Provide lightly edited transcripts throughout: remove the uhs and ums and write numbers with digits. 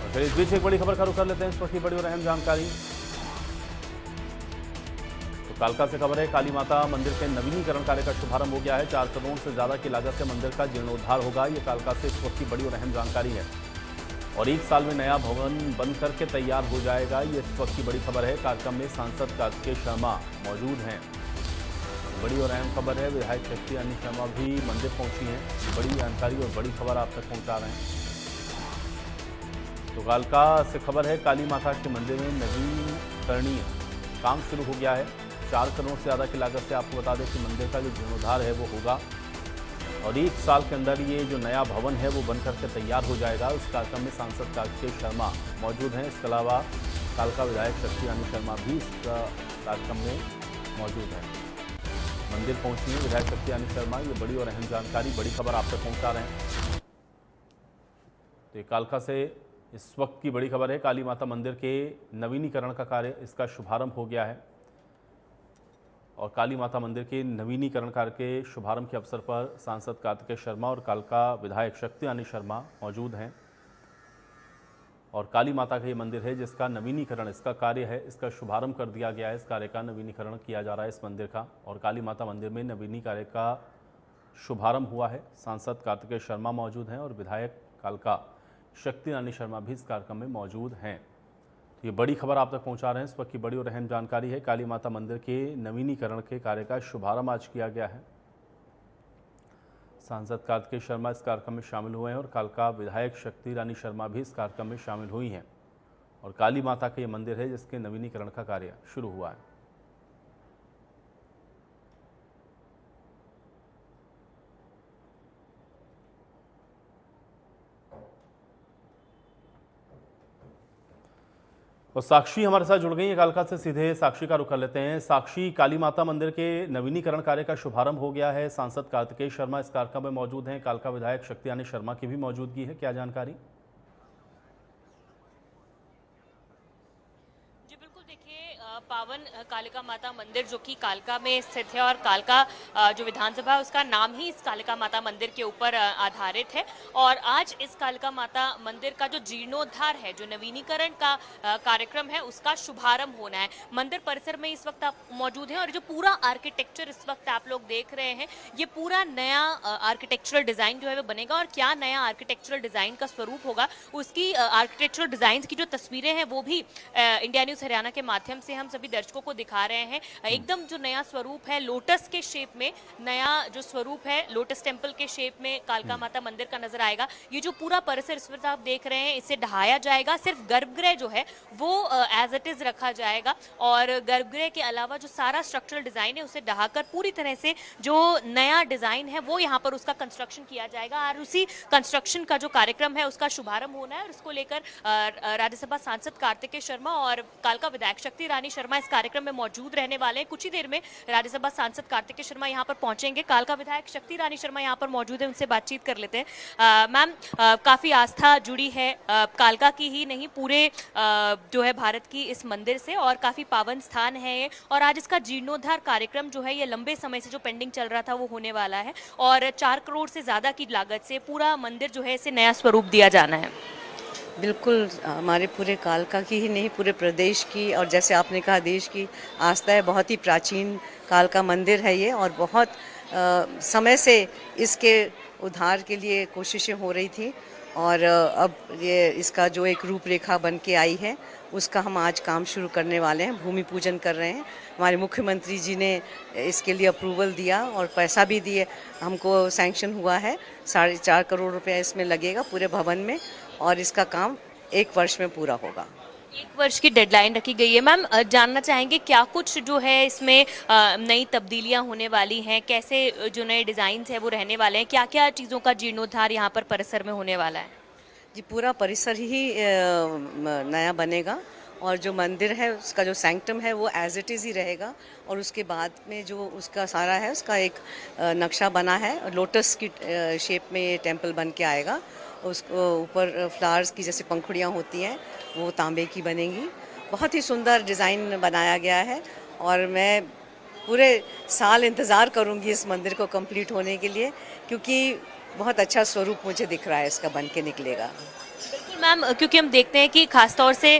फिर इस बीच एक बड़ी खबर का रुख कर लेते हैं। इस वक्त की बड़ी और अहम जानकारी तो कालका से खबर है। काली माता मंदिर के नवीनीकरण कार्य का शुभारंभ हो गया है। 4 करोड़ से ज्यादा की लागत से मंदिर का जीर्णोद्धार होगा। ये कालका से इस वक्त की बड़ी और अहम जानकारी है और 1 साल में नया भवन बन करके तैयार हो जाएगा। ये इस वक्त की बड़ी खबर है। कार्यक्रम में सांसद कार्तिकेय शर्मा मौजूद हैं। बड़ी और अहम खबर है। विधायक शक्ति रानी शर्मा भी मंदिर पहुंची हैं। बड़ी जानकारी और बड़ी खबर आप तक पहुंचा रहे हैं। तो कालका से खबर है। काली माता के मंदिर में नवीनीकरणीय काम शुरू हो गया है। 4 करोड़ से ज़्यादा की लागत से आपको बता दें कि मंदिर का जो जीर्णोद्धार है वो होगा और 1 साल के अंदर ये जो नया भवन है वो बन करके तैयार हो जाएगा। उस कार्यक्रम में सांसद कार्तिकेय शर्मा मौजूद हैं। इसके अलावा कालका विधायक शक्ति रानी शर्मा भी इस कार्यक्रम में मौजूद हैं। मंदिर पहुंची है विधायक शक्ति रानी शर्मा। ये बड़ी और अहम जानकारी, बड़ी खबर आप तक पहुंचा रहे हैं। तो कालका से इस वक्त की बड़ी खबर है। काली माता मंदिर के नवीनीकरण का कार्य, इसका शुभारंभ हो गया है और काली माता मंदिर के नवीनीकरण कार्य के शुभारंभ के अवसर पर सांसद कार्तिकेय शर्मा और कालका विधायक शक्ति रानी शर्मा मौजूद हैं। और काली माता का ये मंदिर है जिसका नवीनीकरण, इसका कार्य है, इसका शुभारंभ कर दिया गया है। इस कार्य का नवीनीकरण किया जा रहा है इस मंदिर का और काली माता मंदिर में नवीनी कार्य का शुभारंभ हुआ है। सांसद कार्तिकेय शर्मा मौजूद हैं और विधायक कालका शक्ति रानी शर्मा भी इस कार्यक्रम में मौजूद हैं। तो ये बड़ी खबर आप तक पहुंचा रहे हैं। इस वक्त की बड़ी और अहम जानकारी है। काली माता मंदिर के नवीनीकरण के कार्य का शुभारंभ आज किया गया है। सांसद कार्तिकेय शर्मा इस कार्यक्रम में शामिल हुए हैं और कालका विधायक शक्ति रानी शर्मा भी इस कार्यक्रम में शामिल हुई हैं और काली माता का ये मंदिर है जिसके नवीनीकरण का कार्य शुरू हुआ है। और साक्षी हमारे साथ जुड़ गई है कालका से। सीधे साक्षी का रुख कर लेते हैं। साक्षी, काली माता मंदिर के नवीनीकरण कार्य का शुभारंभ हो गया है। सांसद कार्तिकेय शर्मा इस कार्यक्रम में मौजूद हैं। कालका विधायक शक्ति रानी शर्मा की भी मौजूदगी है। क्या जानकारी? पावन कालिका माता मंदिर जो कि कालका में स्थित है और कालका जो विधानसभा है उसका नाम ही इस कालिका माता मंदिर के ऊपर आधारित है। और आज इस कालिका माता मंदिर का जो जीर्णोद्धार है, जो नवीनीकरण का कार्यक्रम है, उसका शुभारंभ होना है। मंदिर परिसर में इस वक्त आप मौजूद हैं और जो पूरा आर्किटेक्चर इस वक्त आप लोग देख रहे हैं, ये पूरा नया आर्किटेक्चरल डिजाइन जो है वो बनेगा। और क्या नया आर्किटेक्चरल डिजाइन का स्वरूप होगा, उसकी आर्किटेक्चरल डिजाइन की जो तस्वीरें हैं वो भी इंडिया न्यूज हरियाणा के माध्यम से हम सभी दर्शकों को दिखा रहे हैं। एकदम जो नया स्वरूप है, लोटस के शेप में नया जो स्वरूप है, लोटस टेम्पल के शेप में कालका माता मंदिर का नजर आएगा। ये जो पूरा परिसर इस वक्त आप देख रहे हैं, इसे ढहाया जाएगा। सिर्फ गर्भगृह जो है वो एज इट इज रखा जाएगा और गर्भगृह के अलावा जो सारा स्ट्रक्चरल डिजाइन है उसे ढहाकर पूरी तरह से जो नया डिजाइन है वो यहाँ पर उसका कंस्ट्रक्शन किया जाएगा। और उसी कंस्ट्रक्शन का जो कार्यक्रम है उसका शुभारंभ होना है और इसको लेकर राज्यसभा सांसद कार्तिकेय शर्मा और कालका विधायक शक्ति रानी शर्मा इस कार्यक्रम में मौजूद रहने वाले हैं। कुछ ही देर में राज्यसभा सांसद कार्तिकेय शर्मा यहाँ पर पहुंचेंगे। कालका विधायक शक्ति रानी शर्मा यहाँ पर मौजूद है, उनसे बातचीत कर लेते हैं। मैम, काफी आस्था जुड़ी है कालका की ही नहीं, पूरे जो है भारत की इस मंदिर से और काफी पावन स्थान है ये। और आज इसका जीर्णोद्धार कार्यक्रम जो है ये लंबे समय से जो पेंडिंग चल रहा था वो होने वाला है और 4 करोड़ से ज्यादा की लागत से पूरा मंदिर जो है इसे नया स्वरूप दिया जाना है। बिल्कुल, हमारे पूरे कालका की ही नहीं, पूरे प्रदेश की और जैसे आपने कहा देश की आस्था है। बहुत ही प्राचीन कालका मंदिर है ये और बहुत समय से इसके उद्धार के लिए कोशिशें हो रही थी और अब ये इसका जो एक रूपरेखा बन के आई है उसका हम आज काम शुरू करने वाले हैं। भूमि पूजन कर रहे हैं। हमारे मुख्यमंत्री जी ने इसके लिए अप्रूवल दिया और पैसा भी दिए, हमको सैंक्शन हुआ है। 4.5 करोड़ रुपया इसमें लगेगा पूरे भवन में और इसका काम 1 वर्ष में पूरा होगा। 1 वर्ष की डेडलाइन रखी गई है। मैम, जानना चाहेंगे क्या कुछ जो है इसमें नई तब्दीलियां होने वाली हैं, कैसे जो नए डिजाइन है वो रहने वाले हैं, क्या क्या चीज़ों का जीर्णोद्धार यहाँ पर परिसर में होने वाला है? जी, पूरा परिसर ही नया बनेगा और जो मंदिर है उसका जो सैंक्टम है वो एज इट इज़ ही रहेगा और उसके बाद में जो उसका सारा है उसका एक नक्शा बना है। लोटस की शेप में ये टेम्पल बन के आएगा। उसको ऊपर फ्लावर्स की जैसे पंखुड़ियाँ होती हैं वो तांबे की बनेंगी। बहुत ही सुंदर डिज़ाइन बनाया गया है और मैं पूरे साल इंतज़ार करूँगी इस मंदिर को कंप्लीट होने के लिए, क्योंकि बहुत अच्छा स्वरूप मुझे दिख रहा है इसका बन के निकलेगा। बिल्कुल, मैम, क्योंकि हम देखते हैं कि खासतौर से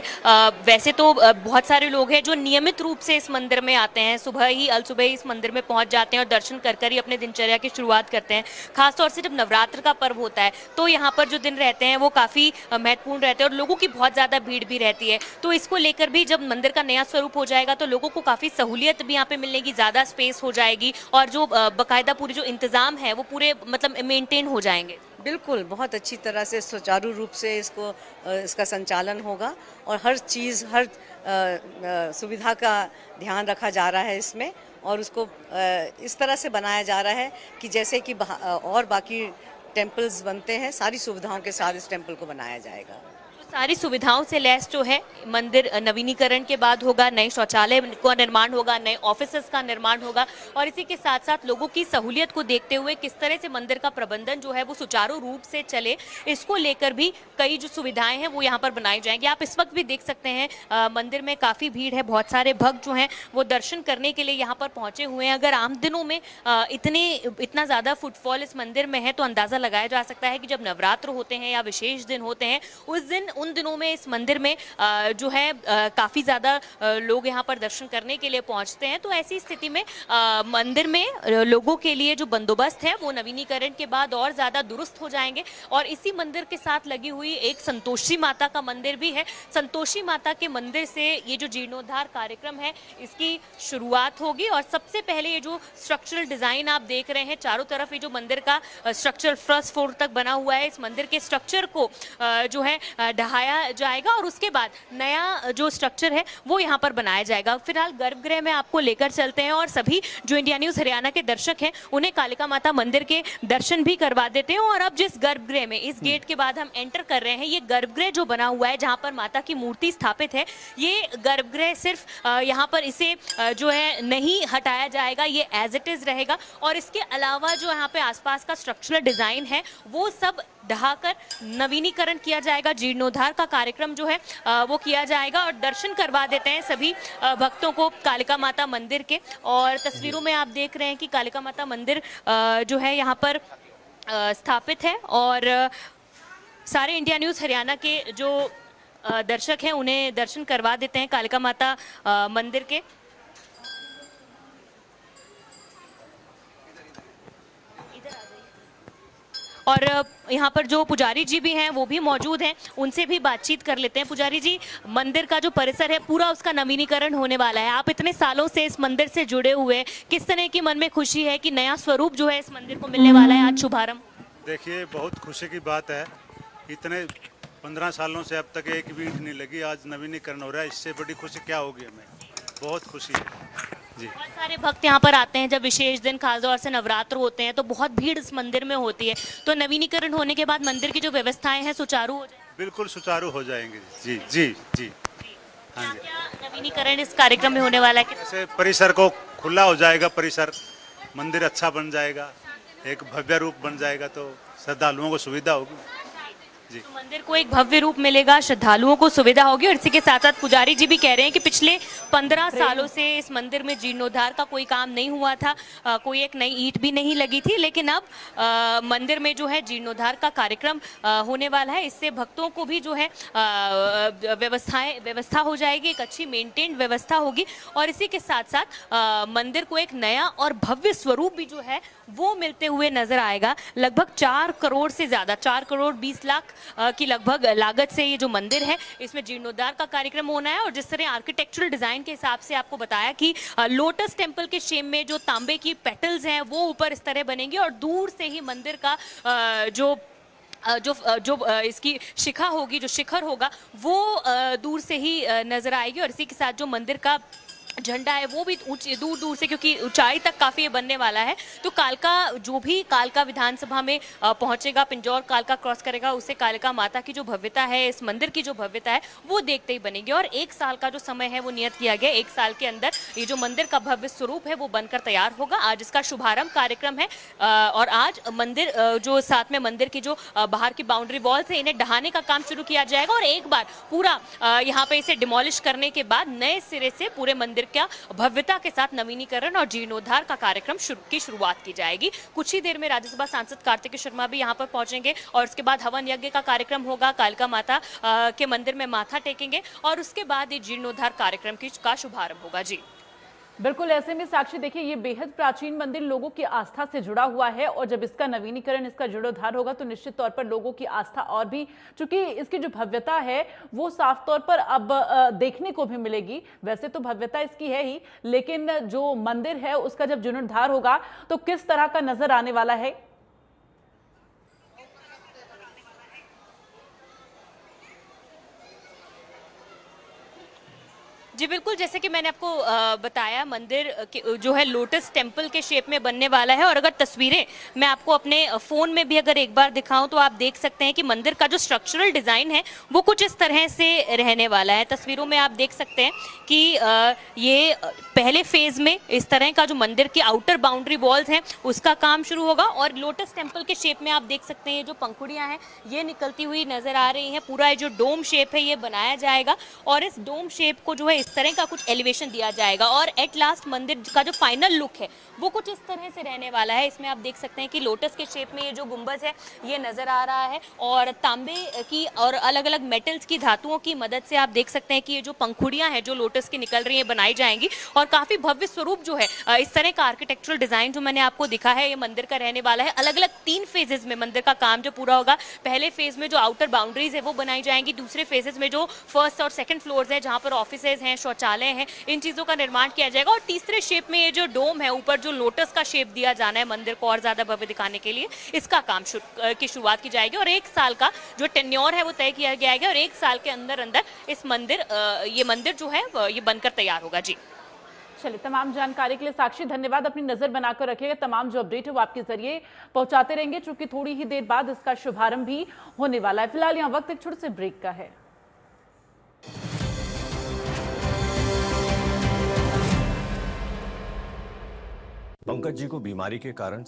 वैसे तो बहुत सारे लोग हैं जो नियमित रूप से इस मंदिर में आते हैं, सुबह ही अलसुबह ही इस मंदिर में पहुंच जाते हैं और दर्शन कर कर ही अपने दिनचर्या की शुरुआत करते हैं। खासतौर से जब नवरात्र का पर्व होता है तो यहाँ पर जो दिन रहते हैं वो काफ़ी महत्वपूर्ण रहते हैं और लोगों की बहुत ज़्यादा भीड़ भी रहती है। तो इसको लेकर भी जब मंदिर का नया स्वरूप हो जाएगा तो लोगों को काफ़ी सहूलियत भी यहाँ पे मिलने की, ज़्यादा स्पेस हो जाएगी और जो बाकायदा पूरी जो इंतज़ाम है वो पूरे मतलब मेंटेन हो जाएंगे। बिल्कुल, बहुत अच्छी तरह से सुचारू रूप से इसका संचालन होगा और हर चीज़, हर सुविधा का ध्यान रखा जा रहा है इसमें और उसको इस तरह से बनाया जा रहा है कि जैसे कि और बाकी टेम्पल्स बनते हैं, सारी सुविधाओं के साथ इस टेम्पल को बनाया जाएगा। सारी सुविधाओं से लैस जो है मंदिर नवीनीकरण के बाद होगा, नए शौचालय का निर्माण होगा, नए ऑफिसेस का निर्माण होगा और इसी के साथ साथ लोगों की सहूलियत को देखते हुए किस तरह से मंदिर का प्रबंधन जो है वो सुचारू रूप से चले, इसको लेकर भी कई जो सुविधाएं हैं वो यहाँ पर बनाई जाएंगी। आप इस वक्त भी देख सकते हैं मंदिर में काफ़ी भीड़ है, बहुत सारे भक्त जो हैं वो दर्शन करने के लिए यहाँ पर पहुँचे हुए हैं। अगर आम दिनों में इतना ज़्यादा फुटफॉल इस मंदिर में है तो अंदाज़ा लगाया जा सकता है कि जब नवरात्र होते हैं या विशेष दिन होते हैं उन दिनों में इस मंदिर में जो है काफ़ी ज़्यादा लोग यहाँ पर दर्शन करने के लिए पहुँचते हैं। तो ऐसी स्थिति में मंदिर में लोगों के लिए जो बंदोबस्त है वो नवीनीकरण के बाद और ज़्यादा दुरुस्त हो जाएंगे और इसी मंदिर के साथ लगी हुई एक संतोषी माता का मंदिर भी है। संतोषी माता के मंदिर से ये जो जीर्णोद्धार कार्यक्रम है इसकी शुरुआत होगी और सबसे पहले ये जो स्ट्रक्चरल डिज़ाइन आप देख रहे हैं, चारों तरफ ये जो मंदिर का स्ट्रक्चर फर्स्ट फ्लोर तक बना हुआ है, इस मंदिर के स्ट्रक्चर को जो है ढहाया जाएगा और उसके बाद नया जो स्ट्रक्चर है वो यहाँ पर बनाया जाएगा। फिलहाल गर्भगृह में आपको लेकर चलते हैं और सभी जो इंडिया न्यूज़ हरियाणा के दर्शक हैं उन्हें कालिका माता मंदिर के दर्शन भी करवा देते हैं। और अब जिस गर्भगृह में इस गेट के बाद हम एंटर कर रहे हैं, ये गर्भगृह जो बना हुआ है जहाँ पर माता की मूर्ति स्थापित है, ये गर्भगृह सिर्फ यहाँ पर इसे जो है नहीं हटाया जाएगा, ये एज इट इज रहेगा और इसके अलावा जो यहाँ पे आसपास का स्ट्रक्चरल डिजाइन है वो सब ढहाकर नवीनीकरण किया जाएगा। जीर्णोद्धार का कार्यक्रम जो है वो किया जाएगा और दर्शन करवा देते हैं सभी भक्तों को कालिका माता मंदिर के। और तस्वीरों में आप देख रहे हैं कि कालिका माता मंदिर जो है यहाँ पर स्थापित है और सारे इंडिया न्यूज़ हरियाणा के जो दर्शक हैं उन्हें दर्शन करवा देते हैं कालिका माता मंदिर के। और यहाँ पर जो पुजारी जी भी हैं वो भी मौजूद हैं, उनसे भी बातचीत कर लेते हैं। पुजारी जी, मंदिर का जो परिसर है पूरा उसका नवीनीकरण होने वाला है, आप इतने सालों से इस मंदिर से जुड़े हुए हैं, किस तरह की मन में खुशी है कि नया स्वरूप जो है इस मंदिर को मिलने वाला है आज शुभारंभ? देखिए, बहुत खुशी की बात है, इतने 15 सालों से अब तक एक भी ईंट नहीं लगी, आज नवीनीकरण हो रहा है, इससे बड़ी खुशी क्या होगी हमें, बहुत खुशी है जी। बहुत सारे भक्त यहाँ पर आते हैं जब विशेष दिन खासतौर से नवरात्र होते हैं तो बहुत भीड़ इस मंदिर में होती है, तो नवीनीकरण होने के बाद मंदिर की जो व्यवस्थाएं हैं सुचारू हो जाए? बिल्कुल सुचारू हो जाएंगे जी जी जी। हाँ जी, क्या नवीनीकरण इस कार्यक्रम में होने वाला है? ऐसे परिसर को खुला हो जाएगा, परिसर मंदिर अच्छा बन जाएगा, एक भव्य रूप बन जाएगा तो श्रद्धालुओं को सुविधा होगी जी। तो मंदिर को एक भव्य रूप मिलेगा, श्रद्धालुओं को सुविधा होगी और इसी के साथ साथ पुजारी जी भी कह रहे हैं कि पिछले 15 सालों से इस मंदिर में जीर्णोद्धार का कोई काम नहीं हुआ था, कोई एक नई ईंट भी नहीं लगी थी, लेकिन अब मंदिर में जो है जीर्णोद्धार का कार्यक्रम होने वाला है। इससे भक्तों को भी जो है व्यवस्था हो जाएगी, एक अच्छी मेंटेन्ड व्यवस्था होगी और इसी के साथ साथ मंदिर को एक नया और भव्य स्वरूप भी जो है वो मिलते हुए नजर आएगा। लगभग 4 करोड़ से ज़्यादा, 4 करोड़ 20 लाख की लगभग लागत से ये जो मंदिर है इसमें जीर्णोद्धार का कार्यक्रम होना है। और जिस तरह आर्किटेक्चरल डिज़ाइन के हिसाब से आपको बताया कि लोटस टेम्पल के शेप में जो तांबे की पेटल्स हैं वो ऊपर इस तरह बनेंगे और दूर से ही मंदिर का जो इसकी शिखा होगी, जो शिखर होगा वो दूर से ही नजर आएगी और इसी के साथ जो मंदिर का झंडा है वो भी दूर दूर से, क्योंकि ऊंचाई तक काफ़ी बनने वाला है, तो कालका जो भी कालका विधानसभा में पहुंचेगा, पिंजौर कालका क्रॉस करेगा, उससे कालका माता की जो भव्यता है, इस मंदिर की जो भव्यता है वो देखते ही बनेगी। और 1 साल का जो समय है वो नियत किया गया, 1 साल के अंदर ये जो मंदिर का भव्य स्वरूप है वो बनकर तैयार होगा। आज इसका शुभारंभ कार्यक्रम है और आज मंदिर जो साथ में मंदिर की जो बाहर की बाउंड्री वॉल्स है इन्हें ढहाने का काम शुरू किया जाएगा और एक बार पूरा यहाँ पे इसे डिमोलिश करने के बाद नए सिरे से पूरे मंदिर का भव्यता के साथ नवीनीकरण और जीर्णोद्धार का कार्यक्रम की शुरुआत की जाएगी। कुछ ही देर में राज्यसभा सांसद कार्तिक शर्मा भी यहाँ पर पहुंचेंगे और उसके बाद हवन यज्ञ का कार्यक्रम होगा, कालिका माता के मंदिर में माथा टेकेंगे और उसके बाद ये जीर्णोद्धार कार्यक्रम का शुभारंभ होगा। जी बिल्कुल, ऐसे में साक्षी देखिए ये बेहद प्राचीन मंदिर लोगों की आस्था से जुड़ा हुआ है और जब इसका नवीनीकरण, इसका जीर्णोद्धार होगा तो निश्चित तौर पर लोगों की आस्था और भी, चूंकि इसकी जो भव्यता है वो साफ तौर पर अब देखने को भी मिलेगी। वैसे तो भव्यता इसकी है ही, लेकिन जो मंदिर है उसका जब जीर्णोद्धार होगा तो किस तरह का नजर आने वाला है। जी बिल्कुल, जैसे कि मैंने आपको बताया, मंदिर जो है लोटस टेम्पल के शेप में बनने वाला है और अगर तस्वीरें मैं आपको अपने फ़ोन में भी अगर एक बार दिखाऊं तो आप देख सकते हैं कि मंदिर का जो स्ट्रक्चरल डिज़ाइन है वो कुछ इस तरह से रहने वाला है। तस्वीरों में आप देख सकते हैं कि ये पहले फेज़ में इस तरह का जो मंदिर की आउटर बाउंड्री वॉल्स हैं उसका काम शुरू होगा और लोटस टेम्पल के शेप में आप देख सकते हैं ये जो पंखुड़ियाँ हैं ये निकलती हुई नज़र आ रही हैं। पूरा जो डोम शेप है ये बनाया जाएगा और इस डोम शेप को जो है इस तरह का कुछ एलिवेशन दिया जाएगा और एट लास्ट मंदिर का जो फाइनल लुक है वो कुछ इस तरह से रहने वाला है। इसमें आप देख सकते हैं कि लोटस के शेप में ये जो गुंबज है ये नज़र आ रहा है और तांबे की और अलग अलग मेटल्स की धातुओं की मदद से आप देख सकते हैं कि ये जो पंखुड़ियाँ हैं जो लोटस की निकल रही हैं बनाई जाएंगी और काफ़ी भव्य स्वरूप जो है इस तरह का आर्किटेक्चरल डिज़ाइन जो मैंने आपको दिखा है ये मंदिर का रहने वाला है। अलग अलग 3 फेजेज में मंदिर का काम जो पूरा होगा। पहले फेज में जो आउटर बाउंड्रीज है वो बनाई जाएंगी, दूसरे फेजेज में जो फर्स्ट और सेकंड फ्लोर्स है जहाँ पर ऑफिसेज हैं, शौचालय हैं, इन चीज़ों का निर्माण किया जाएगा और तीसरे शेप में ये जो डोम है ऊपर जो लोटस का शेप दिया जाना है मंदिर को और ज़्यादा भव्य दिखाने के लिए, इसका काम की शुरुआत की जाएगी और 1 साल का जो टेन्योर है वो तय किया गया है और 1 साल के अंदर अंदर इस ये मंदिर जो है ये बनकर तैयार होगा। जी चलिए, तमाम जानकारी के लिए साक्षी धन्यवाद। अपनी नजर बनाकर रखिएगा, तमाम जो अपडेट है वो आपके जरिए पहुंचाते रहेंगे, क्योंकि थोड़ी ही देर बाद इसका शुभारंभ भी होने वाला है। फिलहाल यहाँ वक्त एक छोटे से ब्रेक का है। पंकज जी को बीमारी के कारण